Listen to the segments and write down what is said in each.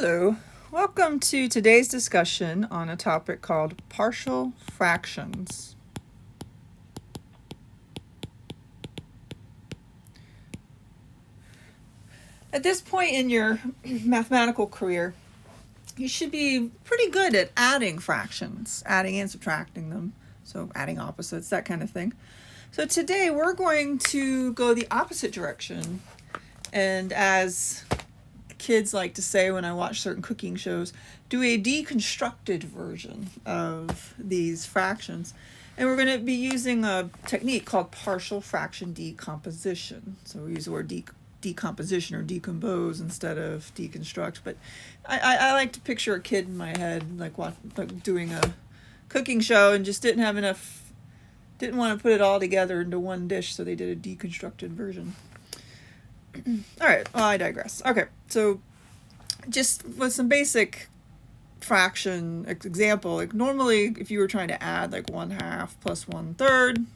Hello, welcome to today's discussion on a topic called partial fractions. At this point in your mathematical career, you should be pretty good at adding fractions, adding and subtracting them, so adding opposites, that kind of thing. So today we're going to go the opposite direction, and as kids like to say when I watch certain cooking shows, do a deconstructed version of these fractions. And we're going to be using a technique called partial fraction decomposition. So we use the word decomposition or decompose instead of deconstruct. But I like to picture a kid in my head like doing a cooking show and just didn't want to put it all together into one dish, so they did a deconstructed version. All right, well, I digress. Okay, so just with some basic fraction example, like normally if you were trying to add like 1/2 plus 1/3,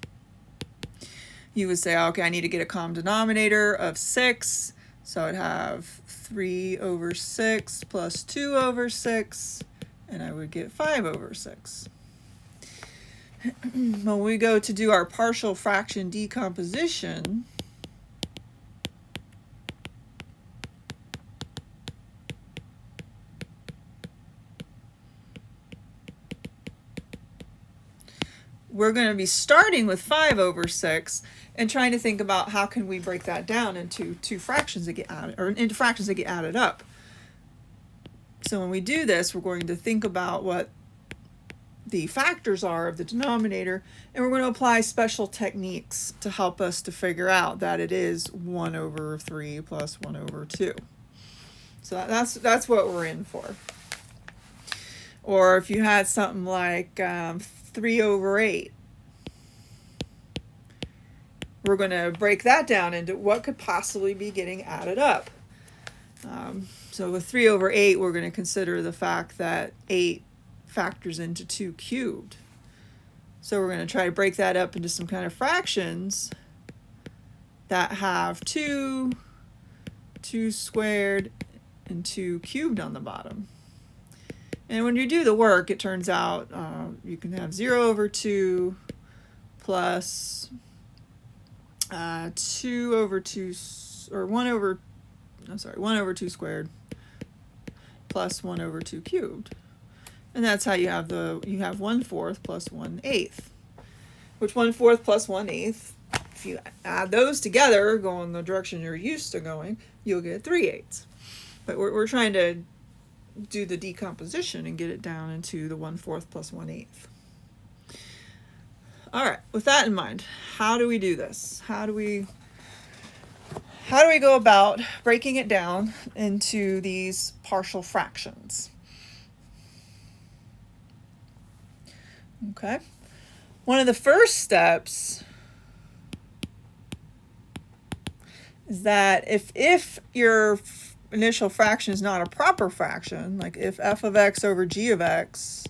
you would say, okay, I need to get a common denominator of 6, so I'd have 3/6 plus 2/6, and I would get 5/6. When we go to do our partial fraction decomposition, we're going to be starting with 5/6 and trying to think about how can we break that down into two fractions that get added, or into fractions that get added up. So when we do this, we're going to think about what the factors are of the denominator, and we're going to apply special techniques to help us to figure out that it is 1/3 plus 1/2. So that's what we're in for. Or if you had something like 3/8, we're going to break that down into what could possibly be getting added up. So with 3/8, we're going to consider the fact that 8 factors into 2 cubed. So we're going to try to break that up into some kind of fractions that have 2 squared, and 2 cubed on the bottom. And when you do the work, it turns out you can have 0/2 plus 2/2, or 1/2 squared plus 1/2 cubed. And that's how you have 1/4 plus 1/8, which 1/4 plus 1/8, if you add those together, go in the direction you're used to going, you'll get 3/8. But we're trying to do the decomposition and get it down into the 1/4 plus 1/8. All right, with that in mind, how do we do this? How do we go about breaking it down into these partial fractions? Okay, one of the first steps is that if your initial fraction is not a proper fraction, like if f of x over g of x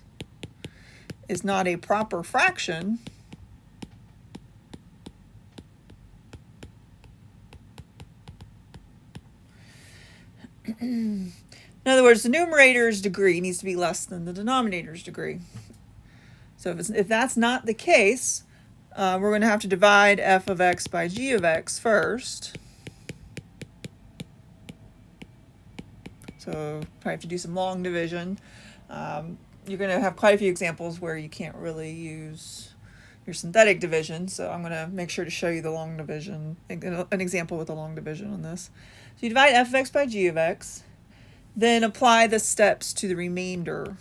is not a proper fraction, in other words, the numerator's degree needs to be less than the denominator's degree. So if that's not the case, we're going to have to divide f of x by g of x first. So probably have to do some long division. You're going to have quite a few examples where you can't really use your synthetic division, so I'm going to make sure to show you the long division, an example with a long division on this. So you divide f of x by g of x, then apply the steps to the remainder.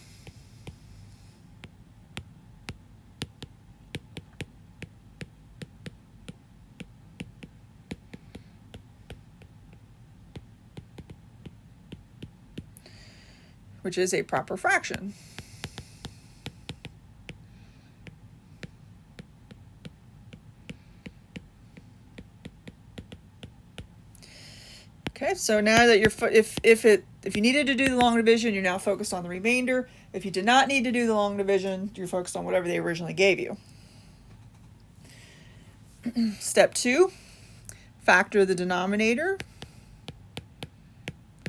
Which is a proper fraction. Okay, so now that if you needed to do the long division, you're now focused on the remainder. If you did not need to do the long division, you're focused on whatever they originally gave you. Step 2, factor the denominator,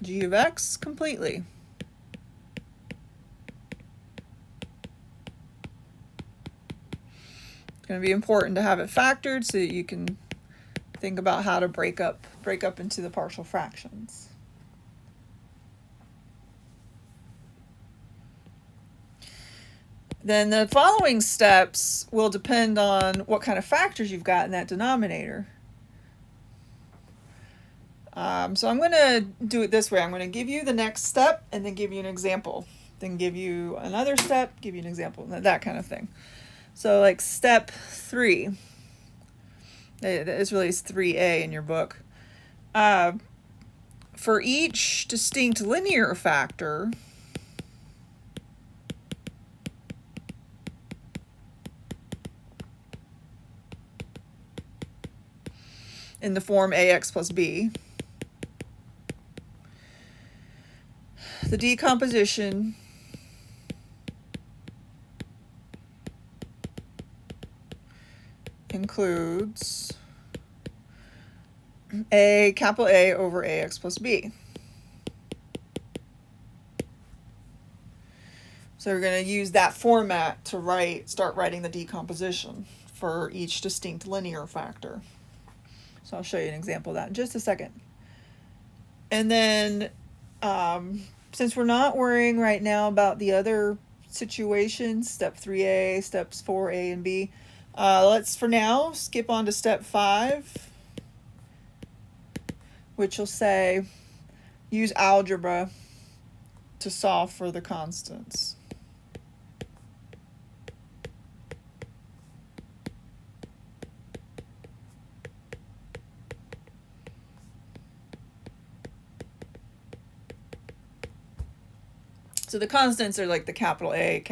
g of x, completely. going to be important to have it factored so that you can think about how to break up into the partial fractions. Then the following steps will depend on what kind of factors you've got in that denominator. So I'm going to do it this way. I'm going to give you the next step and then give you an example. Then give you another step, give you an example, that kind of thing. So like step 3, this really is 3A in your book. For each distinct linear factor, in the form ax plus b, the decomposition includes capital A over ax plus b. So we're going to use that format to start writing the decomposition for each distinct linear factor. So I'll show you an example of that in just a second. And then since we're not worrying right now about the other situations, step 3A, steps 4A and B, let's for now skip on to step 5, which will say use algebra to solve for the constants. So the constants are like the capital A,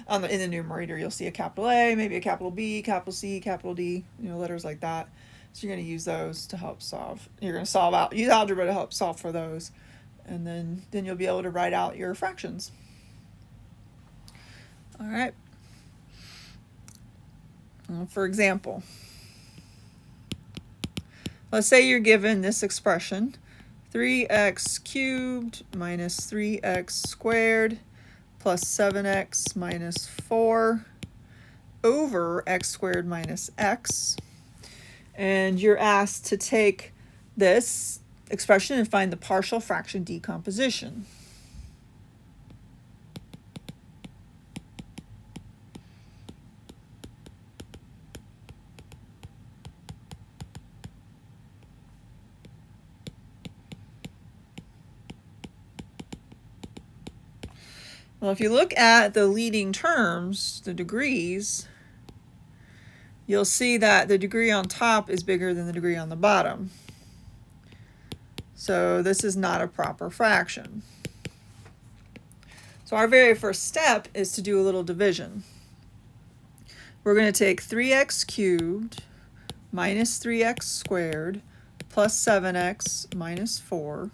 in the numerator you'll see a capital A, maybe a capital B, capital C, capital D, letters like that. So you're going to use those to help solve. You're going to use algebra to help solve for those. And then you'll be able to write out your fractions. All right. For example, let's say you're given this expression, 3x cubed minus 3x squared plus 7x minus 4 over x squared minus x. And you're asked to take this expression and find the partial fraction decomposition. Well, if you look at the leading terms, the degrees, you'll see that the degree on top is bigger than the degree on the bottom. So this is not a proper fraction. So our very first step is to do a little division. We're going to take 3x cubed minus 3x squared plus 7x minus 4,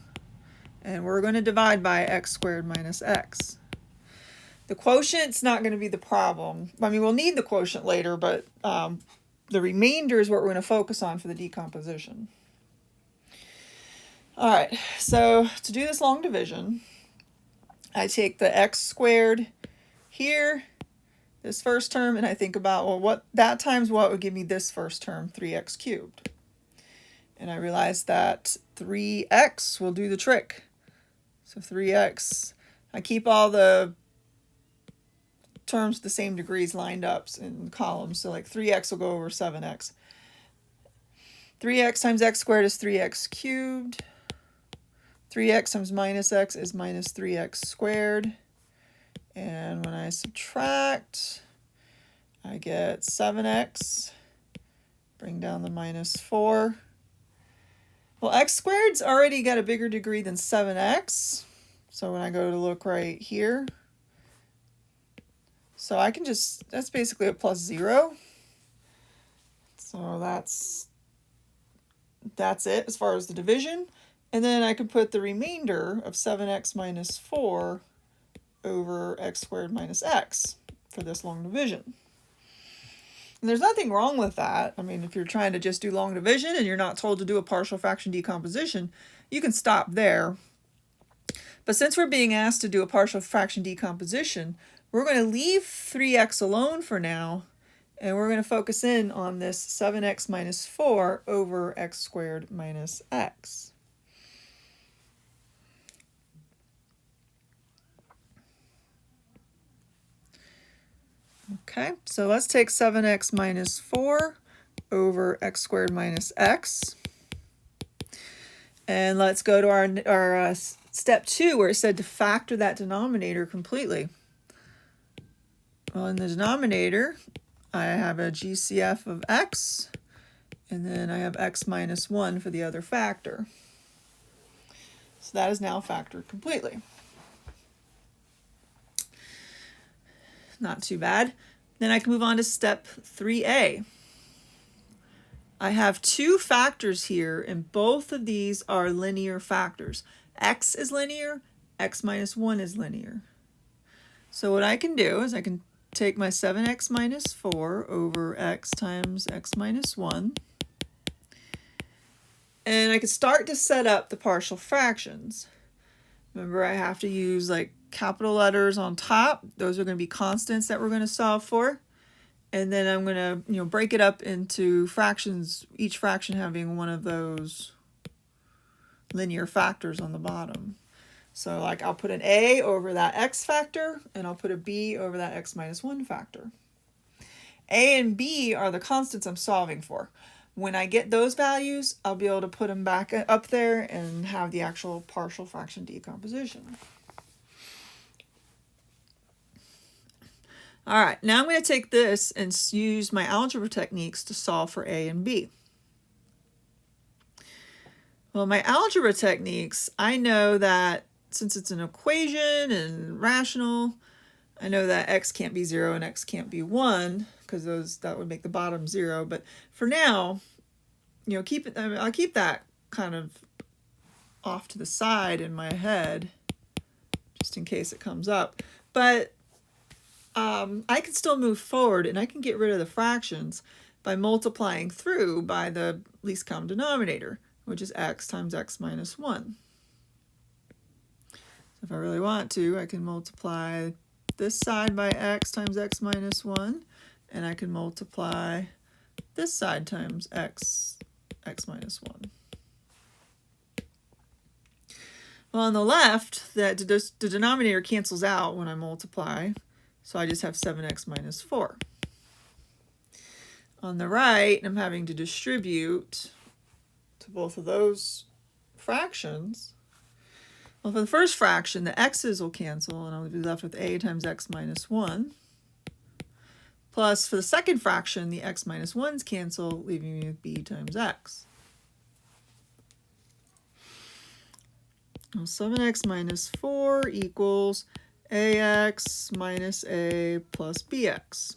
and we're going to divide by x squared minus x. The quotient's not going to be the problem. I mean, we'll need the quotient later, but the remainder is what we're going to focus on for the decomposition. All right, so to do this long division, I take the x squared here, this first term, and I think about, well, what that times what would give me this first term, 3x cubed. And I realize that 3x will do the trick. So 3x, I keep all the terms the same degrees lined up in columns. So like 3x will go over 7x. 3x times x squared is 3x cubed. 3x times minus x is minus 3x squared. And when I subtract, I get 7x. Bring down the minus 4. Well, x squared's already got a bigger degree than 7x. So when I go to look right here, so I can just, that's basically a plus 0. So that's it as far as the division. And then I can put the remainder of 7x minus 4 over x squared minus x for this long division. And there's nothing wrong with that. I mean, if you're trying to just do long division and you're not told to do a partial fraction decomposition, you can stop there. But since we're being asked to do a partial fraction decomposition, we're going to leave 3x alone for now And we're going to focus in on this 7x minus 4 over x squared minus x. Okay, so let's take 7x minus 4 over x squared minus x. And let's go to our step 2 where it said to factor that denominator completely. Well, in the denominator, I have a GCF of x, and then I have x minus 1 for the other factor. So that is now factored completely. Not too bad. Then I can move on to step 3a. I have two factors here, and both of these are linear factors. X is linear, x minus 1 is linear. So what I can do is I can take my 7x minus 4 over x times x minus 1, and I can start to set up the partial fractions. Remember, I have to use like capital letters on top. Those are going to be constants that we're going to solve for. And then I'm going to, break it up into fractions, each fraction having one of those linear factors on the bottom. So like I'll put an a over that x factor, and I'll put a b over that x minus 1 factor. A and b are the constants I'm solving for. When I get those values, I'll be able to put them back up there and have the actual partial fraction decomposition. All right, now I'm going to take this and use my algebra techniques to solve for a and b. Well, my algebra techniques, I know that since it's an equation and rational, I know that x can't be 0 and x can't be 1 because that would make the bottom 0. But for now, I'll keep that kind of off to the side in my head just in case it comes up. But I can still move forward, and I can get rid of the fractions by multiplying through by the least common denominator, which is x times x minus 1. So if I really want to, I can multiply this side by x times x minus 1, and I can multiply this side times x minus 1. Well, on the left, the denominator cancels out when I multiply, so I just have 7x minus 4. On the right, I'm having to distribute to both of those fractions. Well, for the first fraction, the x's will cancel, and I'll be left with a times x minus 1. Plus, for the second fraction, the x minus 1's cancel, leaving me with b times x. Well, 7x minus 4 equals ax minus a plus bx.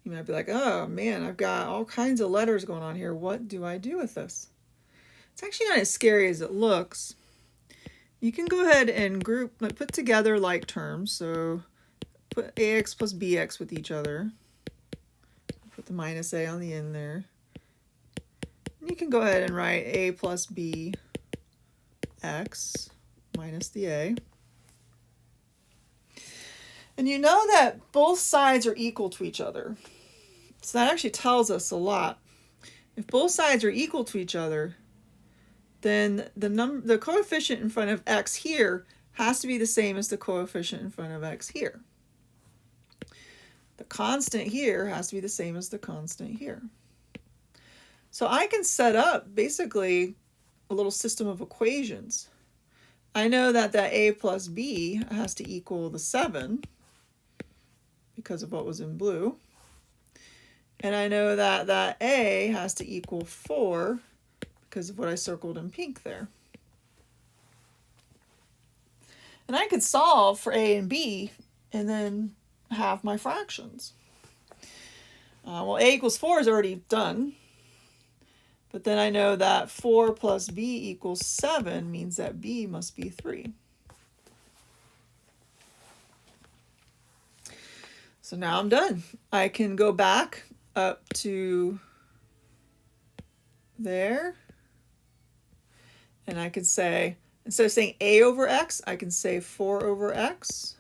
You might be like, oh man, I've got all kinds of letters going on here. What do I do with this? It's actually not as scary as it looks. You can go ahead and put together like terms. So put ax plus bx with each other. Put the minus a on the end there. And you can go ahead and write a plus b x minus the a. And you know that both sides are equal to each other. So that actually tells us a lot. If both sides are equal to each other, then the coefficient in front of x here has to be the same as the coefficient in front of x here. The constant here has to be the same as the constant here. So I can set up basically a little system of equations. I know that a plus b has to equal the 7 because of what was in blue. And I know that a has to equal 4 because of what I circled in pink there. And I could solve for a and b and then have my fractions. Well, a equals 4 is already done. But then I know that 4 plus b equals 7 means that b must be 3. So now I'm done. I can go back up to there. And I could say, instead of saying a over x, I can say 4 over x.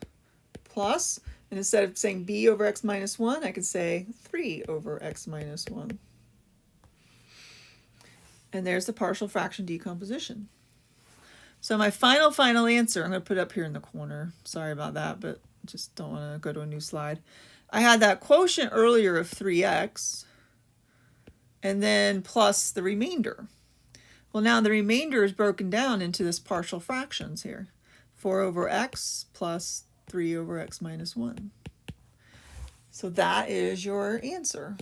plus, and instead of saying b over x minus 1, I could say 3 over x minus 1. And there's the partial fraction decomposition. So my final answer, I'm going to put it up here in the corner. Sorry about that, but just don't want to go to a new slide. I had that quotient earlier of 3x, and then plus the remainder. Well, now the remainder is broken down into this partial fractions here. 4 over x plus 3 over x minus 1. So that is your answer.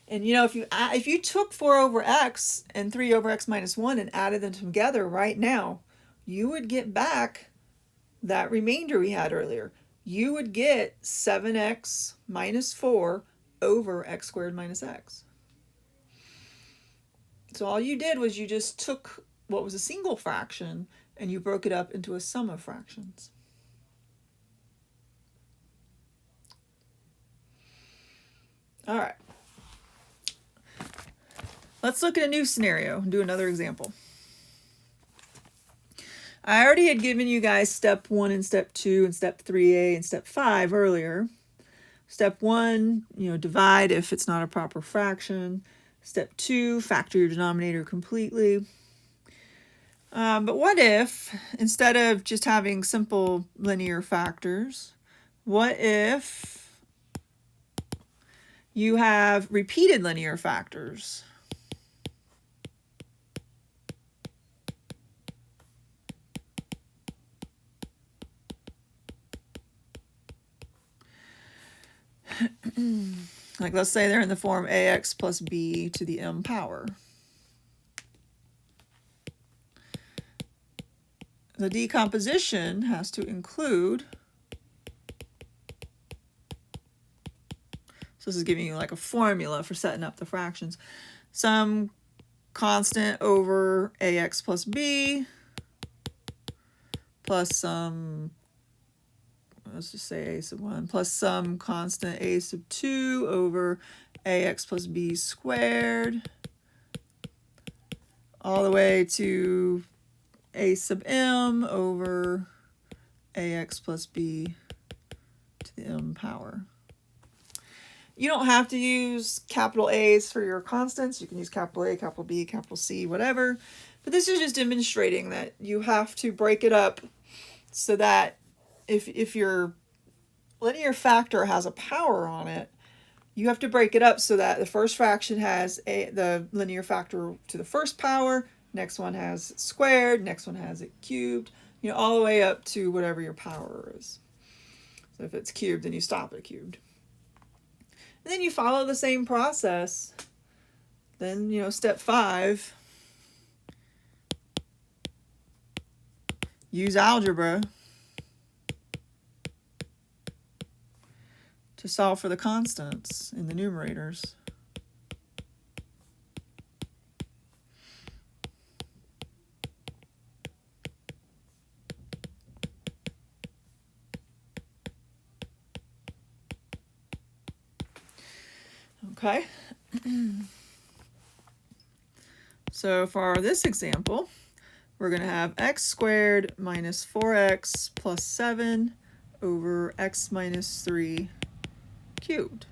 And you know, if you took 4 over x and 3 over x minus 1 and added them together right now, you would get back that remainder we had earlier. You would get 7x minus 4 over x squared minus x. So all you did was you just took what was a single fraction and you broke it up into a sum of fractions. All right. Let's look at a new scenario and do another example. I already had given you guys step 1 and step 2 and step 3a and step 5 earlier. Step 1, divide if it's not a proper fraction. Step 2, factor your denominator completely. But what if, instead of just having simple linear factors, what if you have repeated linear factors? Like, let's say they're in the form ax plus b to the m power. The decomposition has to include, so this is giving you like a formula for setting up the fractions, some constant over ax plus b plus some, let's just say a sub 1, plus some constant a sub 2 over ax plus b squared, all the way to a sub m over ax plus b to the m power. You don't have to use capital A's for your constants. You can use capital A, capital B, capital C, whatever. But this is just demonstrating that you have to break it up so that if your linear factor has a power on it, you have to break it up so that the first fraction has the linear factor to the first power, next one has it squared, next one has it cubed, all the way up to whatever your power is. So if it's cubed, then you stop at cubed. And then you follow the same process. Then, step 5, use algebra to solve for the constants in the numerators. Okay. So for this example, we're going to have x squared minus 4x plus 7 over x minus 3 cubed.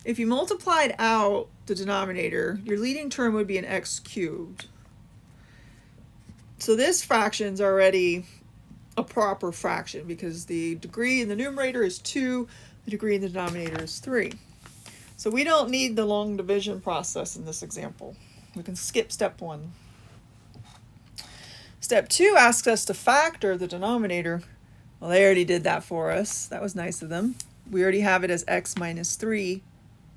If you multiplied out the denominator, your leading term would be an x cubed. So this fraction's already a proper fraction because the degree in the numerator is 2, the degree in the denominator is 3. So we don't need the long division process in this example. We can skip step 1. Step 2 asks us to factor the denominator. Well, they already did that for us. That was nice of them. We already have it as x minus 3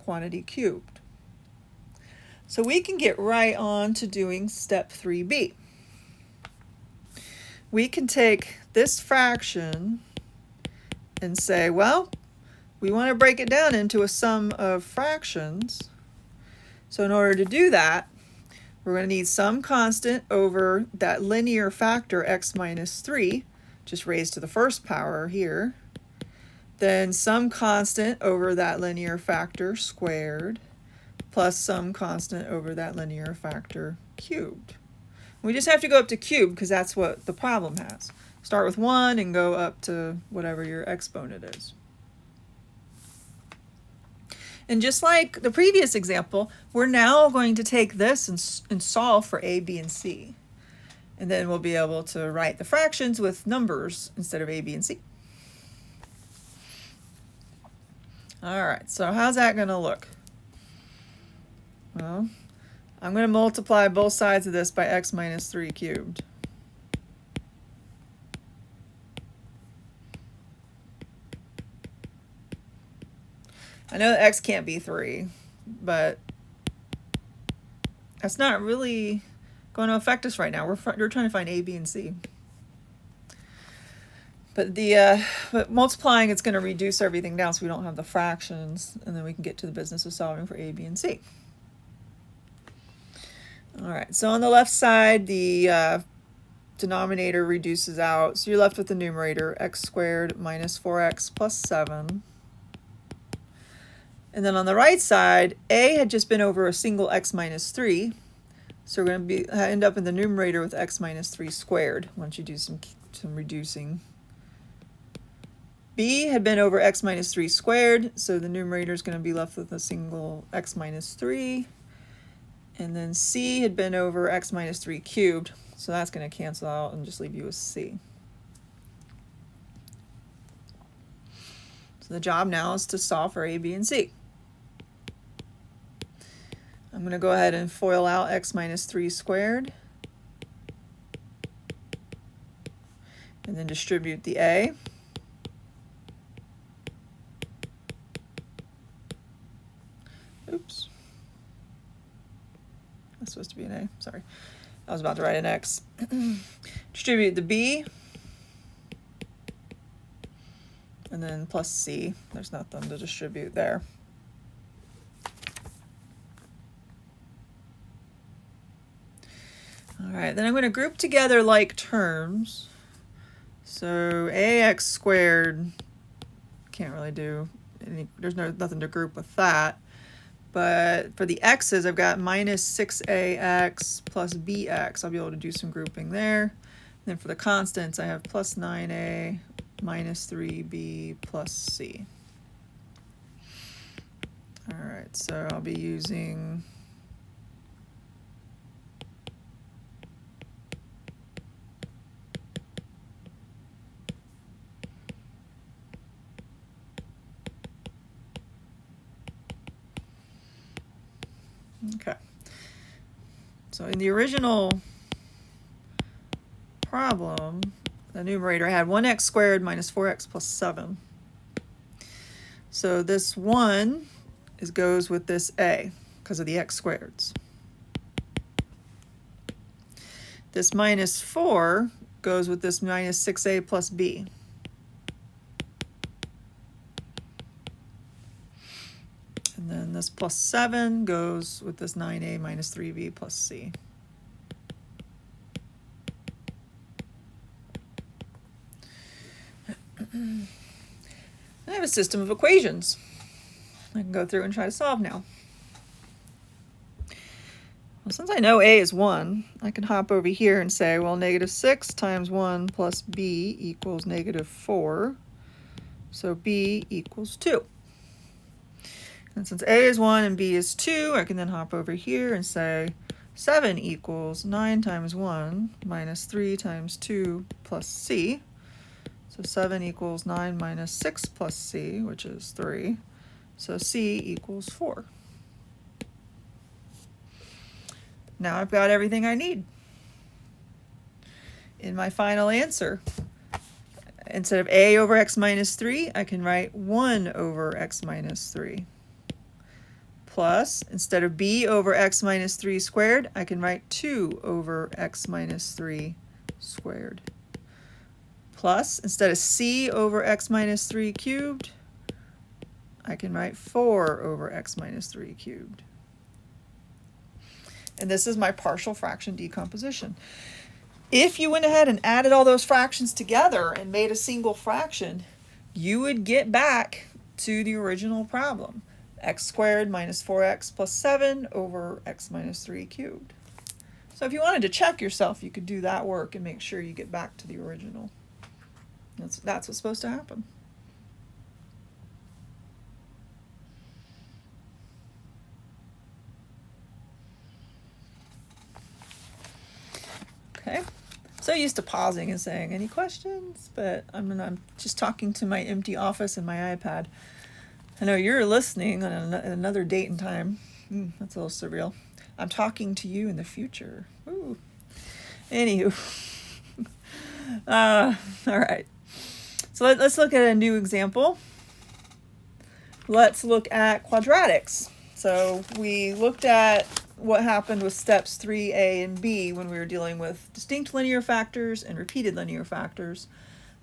quantity cubed. So we can get right on to doing step 3b. We can take this fraction and say, well, we want to break it down into a sum of fractions. So in order to do that, we're going to need some constant over that linear factor x minus 3, just raised to the first power here. Then some constant over that linear factor squared, plus some constant over that linear factor cubed. We just have to go up to cube because that's what the problem has. Start with 1 and go up to whatever your exponent is. And just like the previous example, we're now going to take this and solve for a, b, and c. And then we'll be able to write the fractions with numbers instead of a, b, and c. All right, so how's that going to look? Well, I'm going to multiply both sides of this by x minus 3 cubed. I know that x can't be 3, but that's not really going to affect us right now. We're trying to find a, b, and c. But but multiplying, it's going to reduce everything down so we don't have the fractions, and then we can get to the business of solving for a, b, and c. All right, so on the left side, the denominator reduces out, so you're left with the numerator, x squared minus 4x plus 7. And then on the right side, a had just been over a single x minus 3, so we're going to end up in the numerator with x minus 3 squared once you do some reducing. B had been over x minus 3 squared, so the numerator is going to be left with a single x minus 3. And then C had been over x minus 3 cubed, so that's going to cancel out and just leave you with C. So the job now is to solve for a, b, and c. I'm going to go ahead and FOIL out x minus 3 squared. And then distribute the a. Oops. That's supposed to be an a, sorry. I was about to write an x. Distribute the b. And then plus c. There's nothing to distribute there. All right, then I'm going to group together like terms. So ax squared, can't really do any, there's nothing to group with that. But for the x's, I've got minus 6ax plus bx. I'll be able to do some grouping there. And then for the constants, I have plus 9a minus 3b plus c. All right, so I'll be using okay. So in the original problem, the numerator had 1x squared minus 4x plus 7. So this 1 goes with this a because of the x squareds. This minus 4 goes with this minus 6a plus b. And then this plus 7 goes with this 9a minus 3b plus c. I have a system of equations. I can go through and try to solve now. Well, since I know a is 1, I can hop over here and say, well, negative 6 times 1 plus b equals negative 4. So b equals 2. And since a is 1 and b is 2, I can then hop over here and say 7 equals 9 times 1 minus 3 times 2 plus c. So 7 equals 9 minus 6 plus c, which is 3. So c equals 4. Now I've got everything I need. In my final answer, instead of a over x minus 3, I can write 1 over x minus 3. Plus, instead of b over x minus 3 squared, I can write 2 over x minus 3 squared. Plus, instead of c over x minus 3 cubed, I can write 4 over x minus 3 cubed. And this is my partial fraction decomposition. If you went ahead and added all those fractions together and made a single fraction, you would get back to the original problem. x squared minus 4x plus 7 over x minus 3 cubed. So if you wanted to check yourself, you could do that work and make sure you get back to the original. That's what's supposed to happen. Okay, so used to pausing and saying, any questions? But I'm just talking to my empty office and my iPad. I know you're listening on another date and time. That's a little surreal. I'm talking to you in the future. Ooh. Anywho. All right. So let's look at a new example. Let's look at quadratics. So we looked at what happened with steps 3a and b when we were dealing with distinct linear factors and repeated linear factors.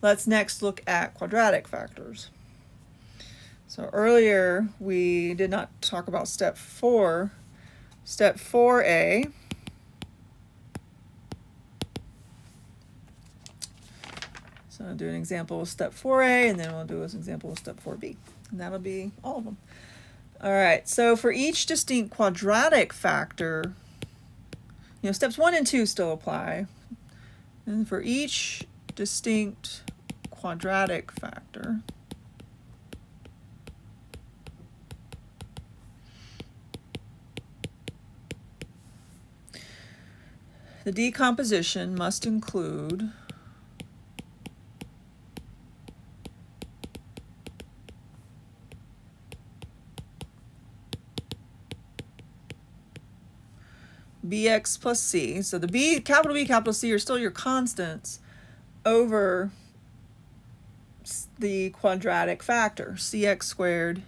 Let's next look at quadratic factors. So earlier we did not talk about step 4. Step 4a. So I'll do an example with step 4a, and then we'll do an example with step 4b. And that'll be all of them. All right, so for each distinct quadratic factor, steps 1 and 2 still apply. And for each distinct quadratic factor, the decomposition must include bx plus c. So the B, capital C are still your constants over the quadratic factor, cx squared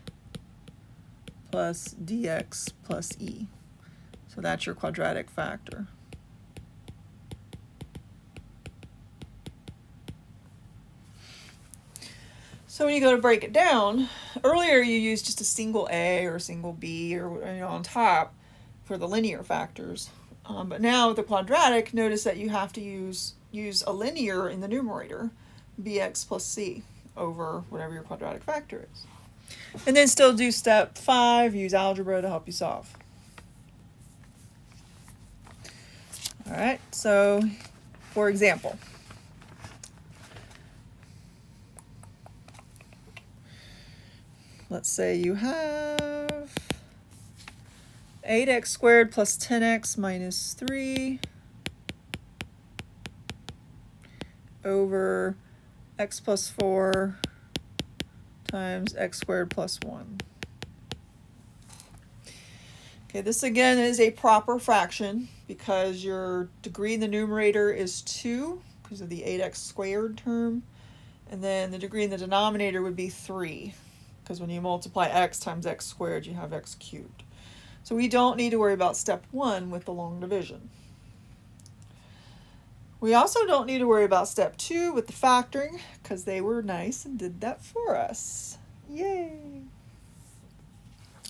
plus dx plus e. So that's your quadratic factor. So when you go to break it down, earlier you used just a single a or a single b or on top for the linear factors. But now with the quadratic, notice that you have to use a linear in the numerator, bx plus c, over whatever your quadratic factor is. And then still do step 5, use algebra to help you solve. All right, so for example, let's say you have 8x squared plus 10x minus 3 over x plus 4 times x squared plus 1. Okay, this again is a proper fraction because your degree in the numerator is 2 because of the 8x squared term, and then the degree in the denominator would be 3 because when you multiply x times x squared, you have x cubed. So we don't need to worry about step 1 with the long division. We also don't need to worry about step 2 with the factoring because they were nice and did that for us. Yay!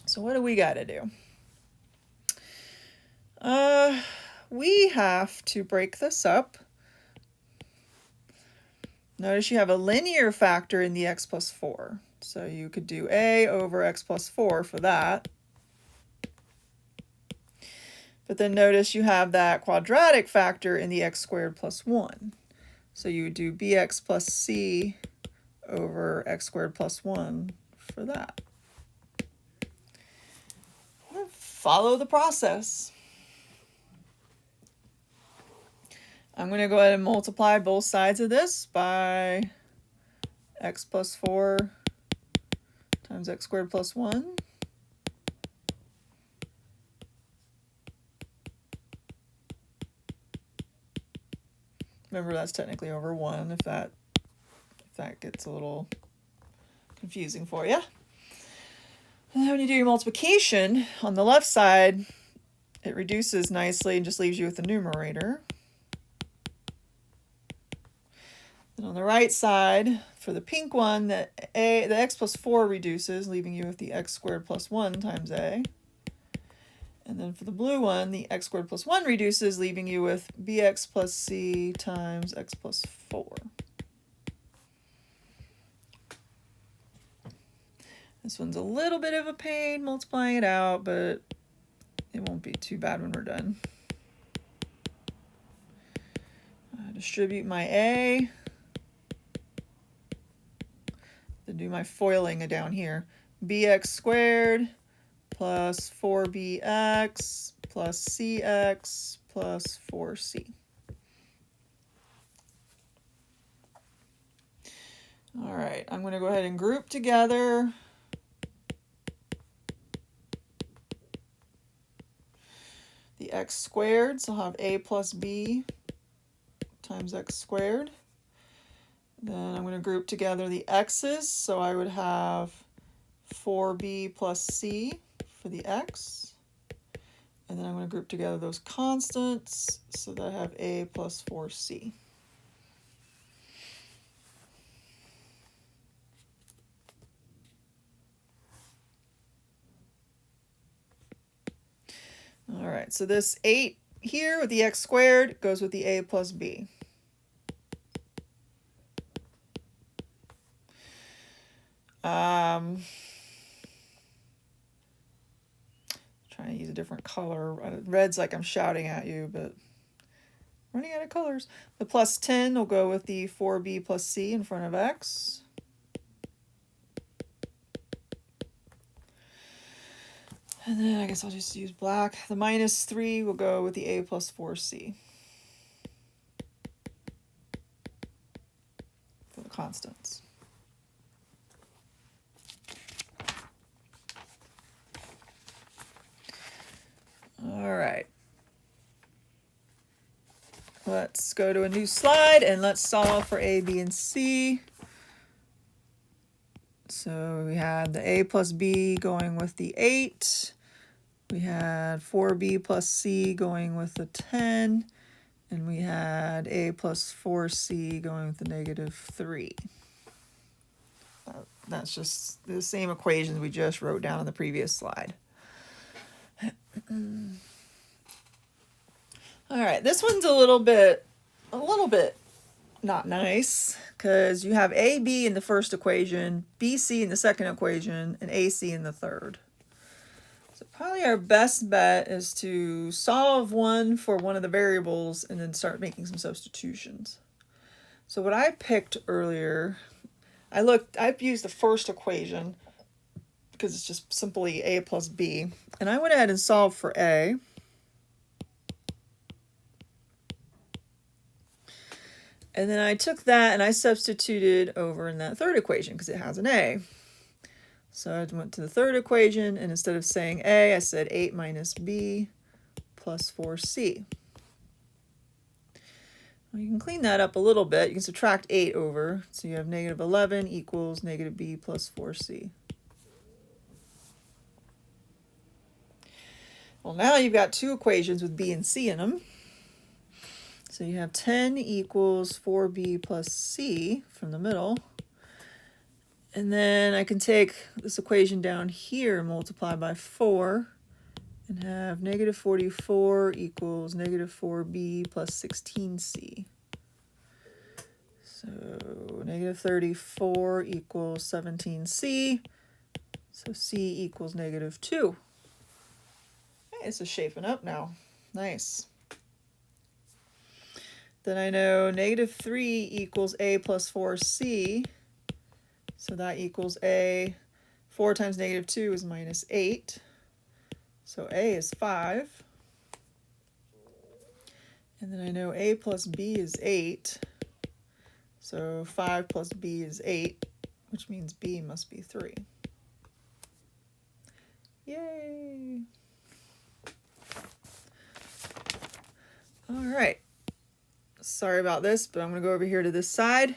So what do we got to do? We have to break this up. Notice you have a linear factor in the x plus 4. So you could do a over x plus 4 for that. But then notice you have that quadratic factor in the x squared plus 1. So you would do bx plus c over x squared plus 1 for that. Follow the process. I'm going to go ahead and multiply both sides of this by x plus 4 times x squared plus 1. Remember, that's technically over 1 if that gets a little confusing for you. And then when you do your multiplication, on the left side, it reduces nicely and just leaves you with the numerator. And on the right side, for the pink one, the x plus 4 reduces, leaving you with the x squared plus 1 times a. And then for the blue one, the x squared plus 1 reduces, leaving you with bx plus c times x plus 4. This one's a little bit of a pain multiplying it out, but it won't be too bad when we're done. Distribute my A. Then do my foiling down here. Bx squared plus 4bx plus cx plus 4c. All right, I'm going to go ahead and group together the x squared, so I'll have a plus b times x squared. Then I'm going to group together the x's, so I would have 4b plus c for the x. And then I'm going to group together those constants so that I have a plus 4c. All right, so this 8 here with the x squared goes with the a plus b. Trying to use a different color. Red's like I'm shouting at you, but running out of colors. The plus 10 will go with the 4b plus c in front of x. And then I guess I'll just use black. The minus 3 will go with the a plus 4c for the constants. All right. Let's go to a new slide and let's solve for a, b, and c. So we had the a plus b going with the 8. We had 4b plus c going with the 10. And we had a plus 4c going with the negative 3. That's just the same equations we just wrote down on the previous slide. All right, this one's a little bit not nice because you have AB in the first equation, BC in the second equation, and AC in the third. So probably our best bet is to solve one for one of the variables and then start making some substitutions. So what I picked earlier, I've used the first equation because it's just simply A plus B. And I went ahead and solved for A. And then I took that and I substituted over in that third equation because it has an A. So I went to the third equation, and instead of saying A, I said 8 minus B plus 4C. Well, you can clean that up a little bit. You can subtract 8 over. So you have negative 11 equals negative B plus 4C. Well, now you've got two equations with B and C in them. So you have 10 equals 4b plus c from the middle. And then I can take this equation down here and multiply by 4 and have negative 44 equals negative 4b plus 16c. So negative 34 equals 17c. So c equals negative 2. Hey, this is shaping up now. Nice. Then I know negative 3 equals a plus 4c. So that equals a. 4 times negative 2 is minus 8. So a is 5. And then I know a plus b is 8. So 5 plus b is 8, which means b must be 3. Yay! All right. Sorry about this, but I'm going to go over here to this side.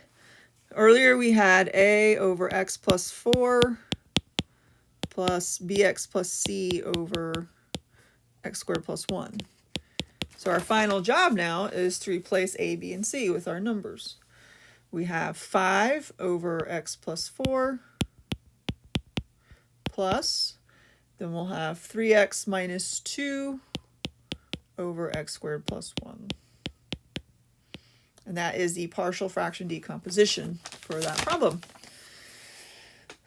Earlier we had a over x plus 4 plus bx plus c over x squared plus 1. So our final job now is to replace a, b, and c with our numbers. We have 5 over x plus 4 plus, then we'll have 3x minus 2 over x squared plus 1. And that is the partial fraction decomposition for that problem.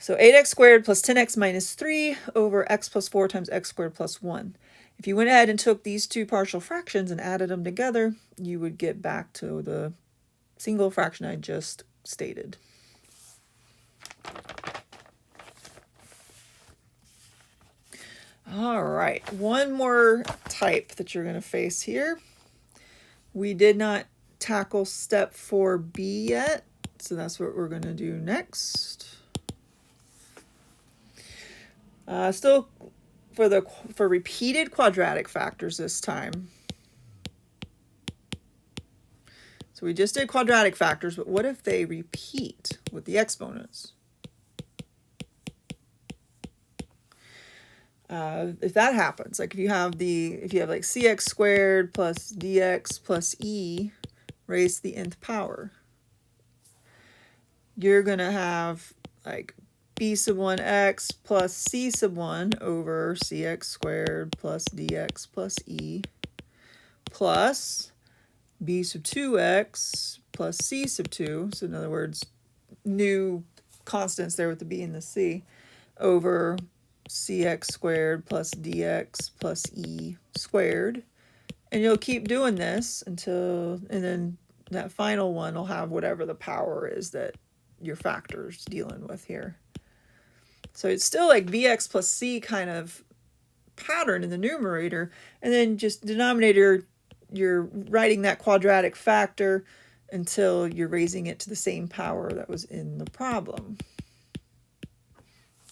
So 8x squared plus 10x minus 3 over x plus 4 times x squared plus 1. If you went ahead and took these two partial fractions and added them together, you would get back to the single fraction I just stated. All right, one more type that you're going to face here. We did not tackle step 4b yet, so that's what we're going to do next. Still for repeated quadratic factors this time. So we just did quadratic factors, but what if they repeat with the exponents? If that happens, like if you have like cx squared plus dx plus e raised to the nth power, you're going to have like b sub 1x plus c sub 1 over cx squared plus dx plus e plus b sub 2x plus c sub 2, so in other words, new constants there with the b and the c, over cx squared plus dx plus e squared. And you'll keep doing this until, and then that final one will have whatever the power is that your factor's dealing with here. So it's still like bx plus c kind of pattern in the numerator, and then just denominator, you're writing that quadratic factor until you're raising it to the same power that was in the problem.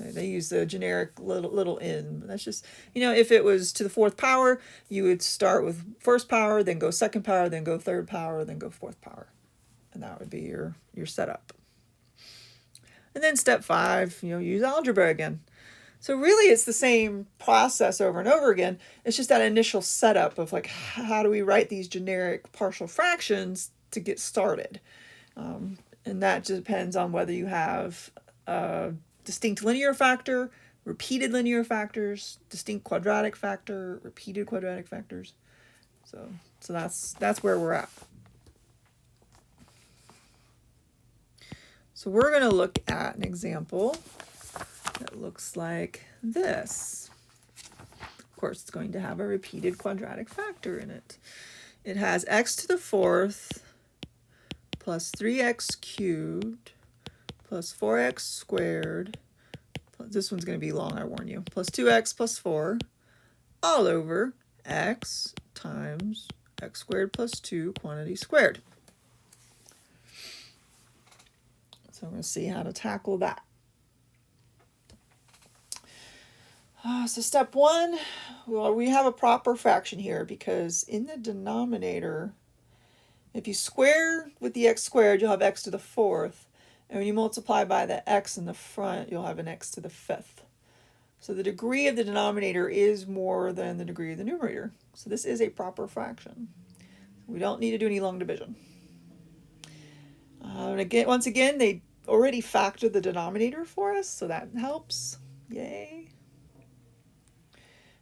They use the generic little n. That's just, if it was to the fourth power, you would start with first power, then go second power, then go third power, then go fourth power. And that would be your setup. And then step 5, use algebra again. So really it's the same process over and over again. It's just that initial setup of like, how do we write these generic partial fractions to get started? And that just depends on whether you have distinct linear factor, repeated linear factors, distinct quadratic factor, repeated quadratic factors. So that's where we're at. So we're going to look at an example that looks like this. Of course, it's going to have a repeated quadratic factor in it. It has x to the 4th plus 3x cubed plus 4x squared, this one's going to be long, I warn you, plus 2x plus 4 all over x times x squared plus 2 quantity squared. So I'm going to see how to tackle that. So step 1, well, we have a proper fraction here because in the denominator, if you square with the x squared, you'll have x to the 4th. And when you multiply by the x in the front, you'll have an x to the 5th. So the degree of the denominator is more than the degree of the numerator. So this is a proper fraction. We don't need to do any long division. And again, once again, they already factored the denominator for us, so that helps. Yay.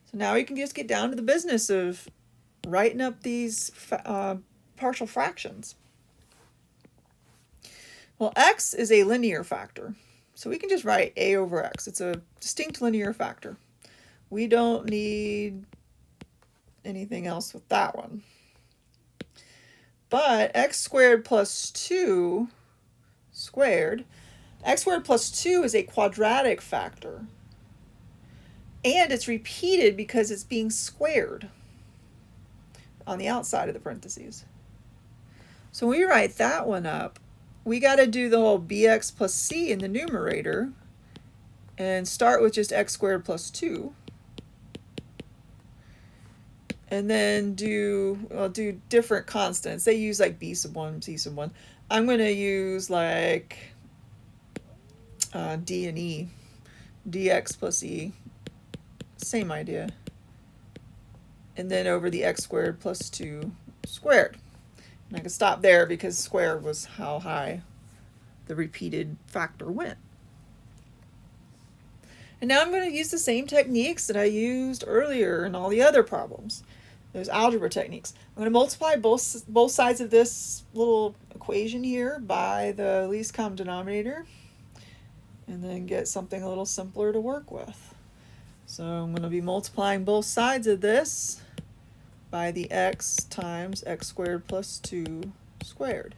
So now we can just get down to the business of writing up these partial fractions. Well, x is a linear factor, so we can just write a over x. It's a distinct linear factor. We don't need anything else with that one. But x squared plus 2 squared, x squared plus 2 is a quadratic factor. And it's repeated because it's being squared on the outside of the parentheses. So when we write that one up, we got to do the whole bx plus c in the numerator and start with just x squared plus 2. And then do different constants. They use like b sub 1, c sub 1. I'm going to use like d and e, dx plus e. Same idea. And then over the x squared plus 2 squared. And I can stop there because squared was how high the repeated factor went. And now I'm going to use the same techniques that I used earlier in all the other problems. Those algebra techniques. I'm going to multiply both sides of this little equation here by the least common denominator. and then get something a little simpler to work with. So I'm going to be multiplying both sides of this by the x times x squared plus 2 squared.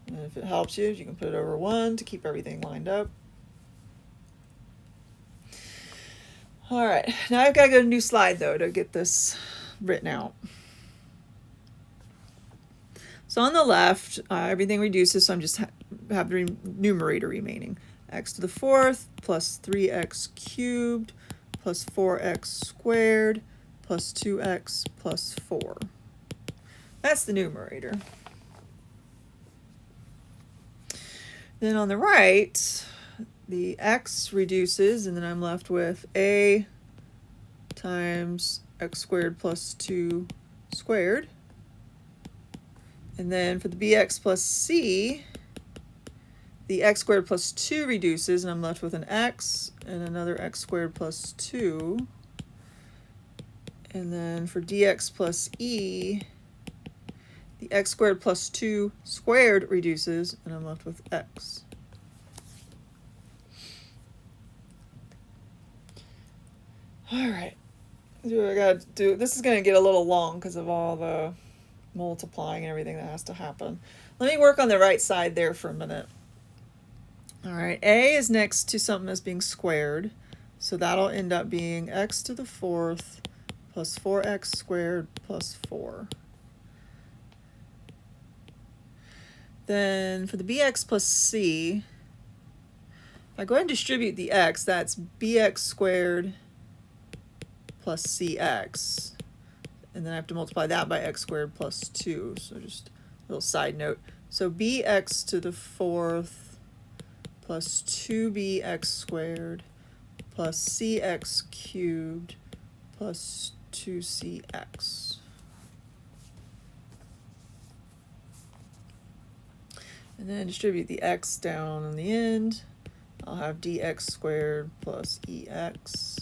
And if it helps you, you can put it over 1 to keep everything lined up. All right, now I've got to go to a new slide though to get this written out. So on the left, everything reduces, so I'm just have the numerator remaining. X to the 4th plus 3x cubed plus 4x squared plus 2x plus 4. That's the numerator. Then on the right, the x reduces, and then I'm left with a times x squared plus 2 squared. And then for the bx plus c, the x squared plus 2 reduces, and I'm left with an x and another x squared plus 2. And then for dx plus e, the x squared plus 2 squared reduces, and I'm left with x. All right, I gotta do. This is gonna get a little long because of all the multiplying and everything that has to happen. Let me work on the right side there for a minute. All right, a is next to something that's being squared, so that'll end up being x to the 4th plus 4x squared plus 4. Then for the bx plus c, if I go ahead and distribute the x, that's bx squared plus cx. And then I have to multiply that by x squared plus 2. So just a little side note. So bx to the 4th plus 2bx squared plus cx cubed plus 2cx. And then distribute the x down on the end. I'll have dx squared plus ex.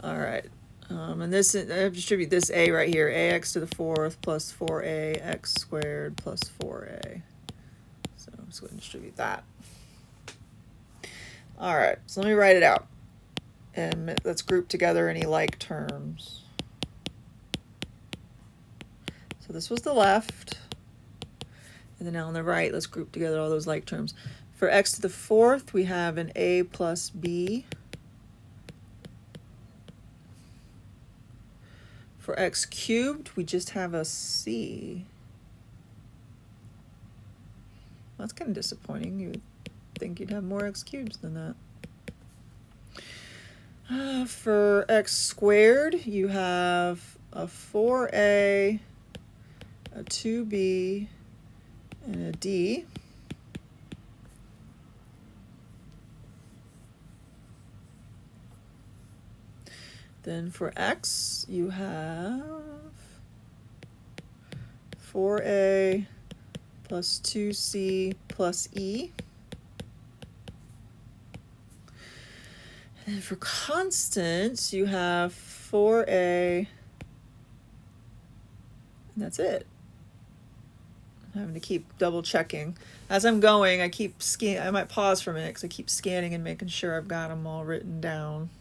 All right, and this, I have to distribute this a right here, ax to the 4th plus 4a x squared plus 4a. So I'm just going to distribute that. All right, so let me write it out. And let's group together any like terms. So this was the left. And then now on the right, let's group together all those like terms. For x to the 4th, we have an a plus b. For x cubed, we just have a c. That's kind of disappointing. You would think you'd have more x cubes than that. For x squared, you have a 4a, a 2b, and a d. Then for x, you have 4a plus 2c plus e. And then for constants, you have 4a, and that's it. I'm having to keep double checking. As I'm going, I keep scanning. I might pause for a minute because I keep scanning and making sure I've got them all written down.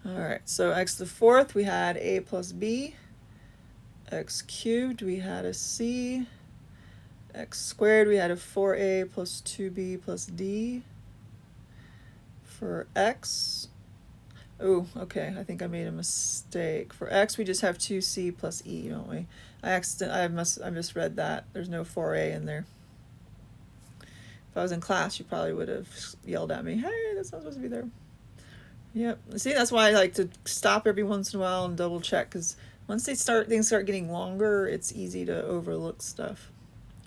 All right, so x to the 4th, we had a plus b. X cubed, we had a c. X squared, we had a 4a plus 2b plus d. For x, oh, okay, I think I made a mistake. For x, we just have 2c plus e, don't we? I misread that. There's no 4a in there. If I was in class, you probably would have yelled at me, hey, that's not supposed to be there. Yep. See, that's why I like to stop every once in a while and double check, because once things start getting longer, it's easy to overlook stuff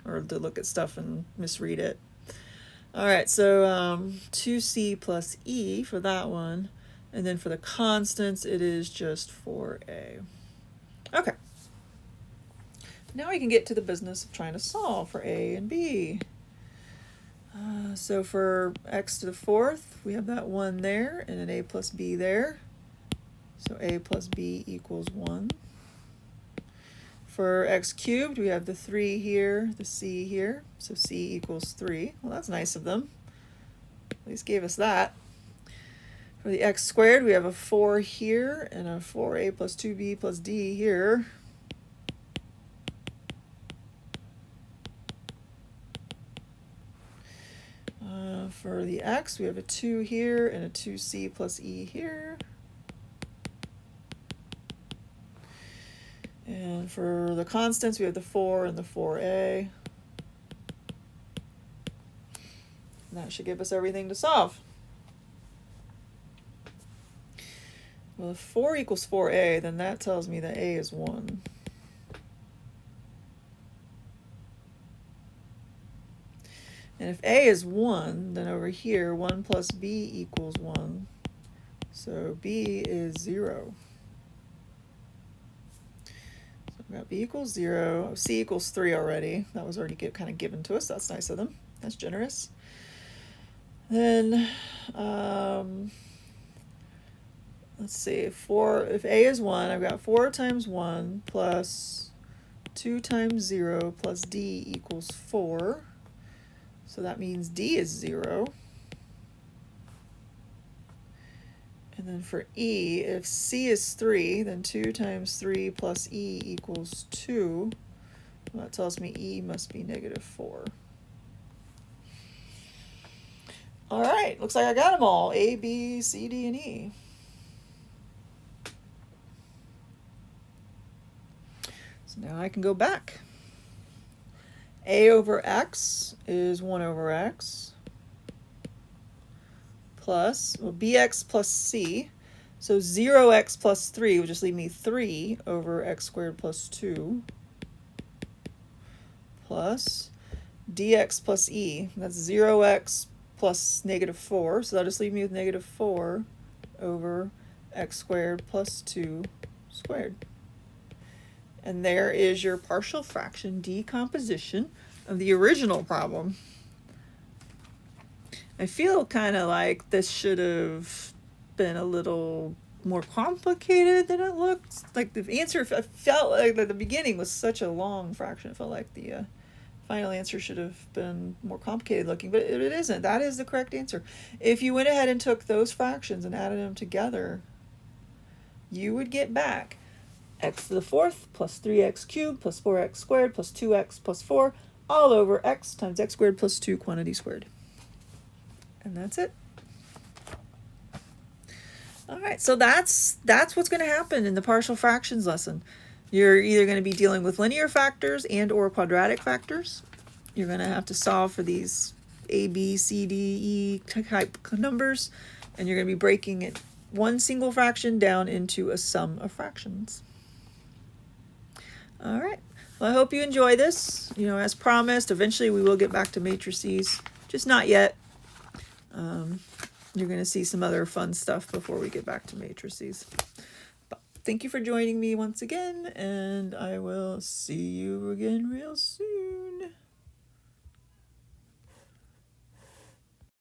or to look at stuff and misread it. All right, so 2c plus e for that one. And then for the constants, it is just 4a. Okay. Now we can get to the business of trying to solve for a and b. So for x to the fourth, we have that 1 there and an a plus b there. So a plus b equals 1. For x cubed, we have the 3 here, the c here. So c equals 3. Well, that's nice of them. At least gave us that. For the x squared, we have a 4 here and a 4a plus 2b plus d here. For the x, we have a 2 here and a 2c plus e here. And for the constants, we have the 4 and the 4a. And that should give us everything to solve. Well, if 4 equals 4a, then that tells me that a is 1. And if a is 1, then over here, 1 plus b equals 1. So b is 0. So we've got b equals 0. C equals 3 already. That was already kind of given to us. That's nice of them. That's generous. Then, let's see. If a is 1, I've got 4 times 1 plus 2 times 0 plus d equals 4. So that means d is 0. And then for e, if c is 3, then 2 times 3 plus e equals 2. Well, that tells me e must be negative 4. All right, looks like I got them all. A, B, C, D, and E. So now I can go back. A over x is 1 over x plus, well, bx plus c. So 0x plus 3 would just leave me 3 over x squared plus 2 plus dx plus e. That's 0x plus negative 4. So that'll just leave me with negative 4 over x squared plus 2 squared. And there is your partial fraction decomposition of the original problem. I feel kind of like this should have been a little more complicated than it looked. Like the answer, I felt like the beginning was such a long fraction. It felt like the final answer should have been more complicated looking, but it isn't. That is the correct answer. If you went ahead and took those fractions and added them together, you would get back x to the fourth plus 3x cubed plus 4x squared plus 2x plus 4 all over x times x squared plus 2 quantity squared. And that's it. All right, so that's what's going to happen in the partial fractions lesson. You're either going to be dealing with linear factors and or quadratic factors. You're going to have to solve for these a, b, c, d, e type numbers, and you're going to be breaking it one single fraction down into a sum of fractions. All right. Well, I hope you enjoy this. You know, as promised, eventually we will get back to matrices, just not yet. You're going to see some other fun stuff before we get back to matrices. But thank you for joining me once again, and I will see you again real soon.